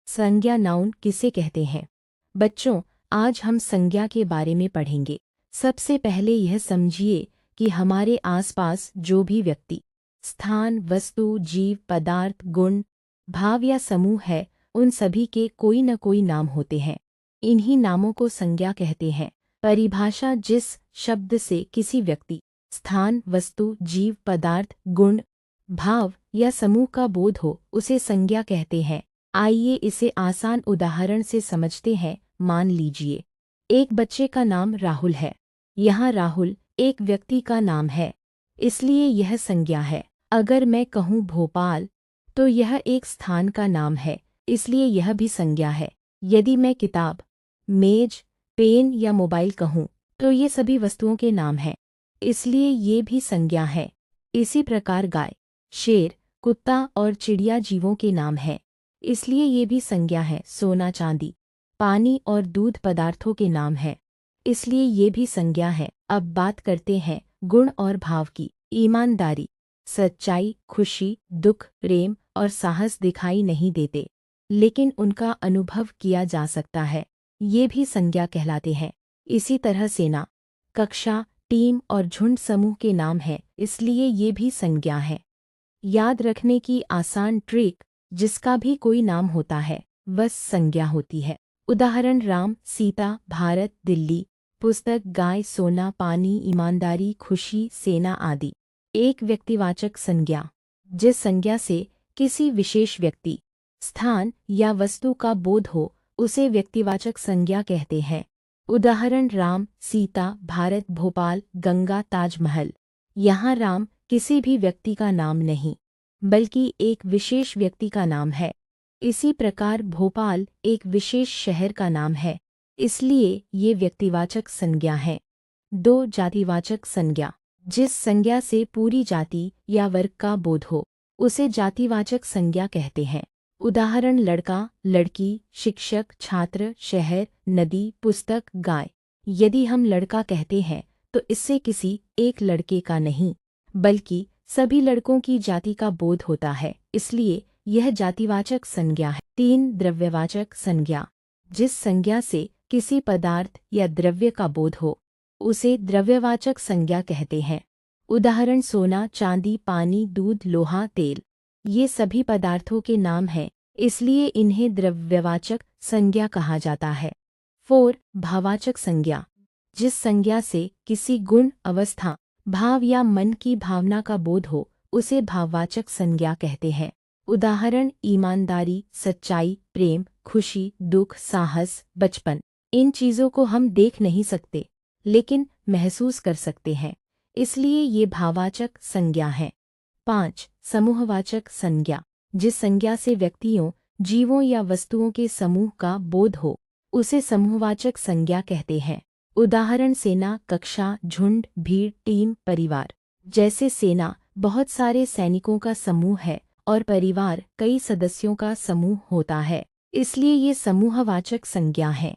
संज्ञा नाउन किसे कहते हैं? बच्चों, आज हम संज्ञा के बारे में पढ़ेंगे। सबसे पहले यह समझिए कि हमारे आसपास जो भी व्यक्ति, स्थान, वस्तु, जीव, पदार्थ, गुण, भाव या समूह है, उन सभी के कोई न कोई नाम होते हैं। इन्हीं नामों को संज्ञा कहते हैं। परिभाषा: जिस शब्द से किसी व्यक्ति, स्थान, वस्तु, जीव, पदार्थ, गुण, भाव या समूह का बोध हो, उसे संज्ञा कहते हैं। आइए इसे आसान उदाहरण से समझते हैं। मान लीजिए एक बच्चे का नाम राहुल है। यहाँ राहुल एक व्यक्ति का नाम है, इसलिए यह संज्ञा है। अगर मैं कहूँ भोपाल, तो यह एक स्थान का नाम है, इसलिए यह भी संज्ञा है। यदि मैं किताब, मेज, पेन या मोबाइल कहूँ, तो ये सभी वस्तुओं के नाम हैं, इसलिए ये भी संज्ञा है। इसी प्रकार गाय, शेर, कुत्ता और चिड़िया जीवों के नाम हैं, इसलिए ये भी संज्ञा है। सोना, चांदी, पानी और दूध पदार्थों के नाम हैं, इसलिए ये भी संज्ञा है। अब बात करते हैं गुण और भाव की। ईमानदारी, सच्चाई, खुशी, दुख, प्रेम और साहस दिखाई नहीं देते, लेकिन उनका अनुभव किया जा सकता है, ये भी संज्ञा कहलाते हैं। इसी तरह सेना, कक्षा, टीम और झुंड समूह के नाम हैं, इसलिए ये भी संज्ञा है। याद रखने की आसान ट्रिक: जिसका भी कोई नाम होता है, बस संज्ञा होती है। उदाहरण: राम, सीता, भारत, दिल्ली, पुस्तक, गाय, सोना, पानी, ईमानदारी, खुशी, सेना आदि। एक व्यक्तिवाचक संज्ञा: जिस संज्ञा से किसी विशेष व्यक्ति, स्थान या वस्तु का बोध हो, उसे व्यक्तिवाचक संज्ञा कहते हैं। उदाहरण: राम, सीता, भारत, भोपाल, गंगा, ताजमहल। यहाँ राम किसी भी व्यक्ति का नाम नहीं, बल्कि एक विशेष व्यक्ति का नाम है। इसी प्रकार भोपाल एक विशेष शहर का नाम है, इसलिए ये व्यक्तिवाचक संज्ञा है। 2. जातिवाचक संज्ञा: जिस संज्ञा से पूरी जाति या वर्ग का बोध हो, उसे जातिवाचक संज्ञा कहते हैं। उदाहरण: लड़का, लड़की, शिक्षक, छात्र, शहर, नदी, पुस्तक, गाय। यदि हम लड़का कहते हैं, तो इससे किसी एक लड़के का नहीं, बल्कि सभी लड़कों की जाति का बोध होता है, इसलिए यह जातिवाचक संज्ञा है। 3. द्रव्यवाचक संज्ञा: जिस संज्ञा से किसी पदार्थ या द्रव्य का बोध हो, उसे द्रव्यवाचक संज्ञा कहते हैं। उदाहरण: सोना, चांदी, पानी, दूध, लोहा, तेल। ये सभी पदार्थों के नाम हैं, इसलिए इन्हें द्रव्यवाचक संज्ञा कहा जाता है। 4. भाववाचक संज्ञा: जिस संज्ञा से किसी गुण, अवस्था, भाव या मन की भावना का बोध हो, उसे भाववाचक संज्ञा कहते हैं। उदाहरण: ईमानदारी, सच्चाई, प्रेम, खुशी, दुख, साहस, बचपन। इन चीज़ों को हम देख नहीं सकते, लेकिन महसूस कर सकते हैं, इसलिए ये भाववाचक संज्ञा हैं। 5. समूहवाचक संज्ञा: जिस संज्ञा से व्यक्तियों, जीवों या वस्तुओं के समूह का बोध हो, उसे समूहवाचक संज्ञा कहते हैं। उदाहरण: सेना, कक्षा, झुंड, भीड़, टीम, परिवार। जैसे सेना बहुत सारे सैनिकों का समूह है और परिवार कई सदस्यों का समूह होता है, इसलिए ये समूहवाचक संज्ञा हैं।